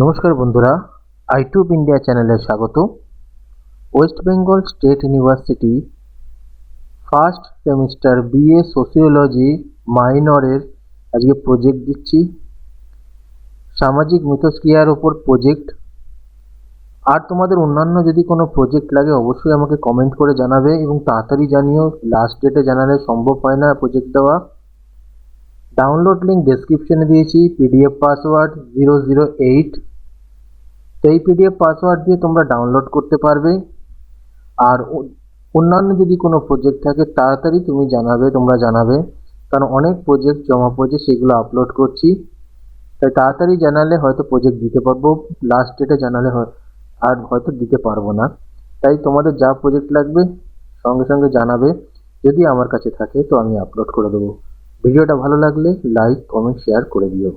নমস্কার বন্ধুরা, আইটিউব ইন্ডিয়া চ্যানেলে স্বাগত। West Bengal state university first semester BA sociology মাইনরের আজকে প্রজেক্ট দিচ্ছি, সামাজিক মিথস্ক্রিয়ার ওপর প্রজেক্ট। আর তোমাদের অন্যান্য যদি কোনো প্রজেক্ট লাগে অবশ্যই আমাকে কমেন্ট করে জানাবে এবং তাড়াতাড়ি জানিও, লাস্ট ডেটে জানালে সম্ভব হয় না প্রজেক্ট দেওয়া। ডাউনলোড লিঙ্ক ডেসক্রিপশনে দিয়েছি, পিডিএফ পাসওয়ার্ড 008। তো এই পিডিএফ পাসওয়ার্ড দিয়ে তোমরা ডাউনলোড করতে পারবে। আর অন্যান্য যদি কোনো প্রজেক্ট থাকে তাড়াতাড়ি তোমরা জানাবে, কারণ অনেক প্রজেক্ট জমা পড়েছে, সেগুলো আপলোড করছি। তাই তাড়াতাড়ি জানালে হয়তো প্রজেক্ট দিতে পারবো, লাস্ট ডেটে জানালে আর হয়তো দিতে পারবো না। তাই তোমাদের যা প্রজেক্ট লাগবে সঙ্গে সঙ্গে জানাবে, যদি আমার কাছে থাকে তো আমি আপলোড করে দেবো। ভিডিওটা ভালো লাগলে লাইক, কমেন্ট, শেয়ার করে দিও।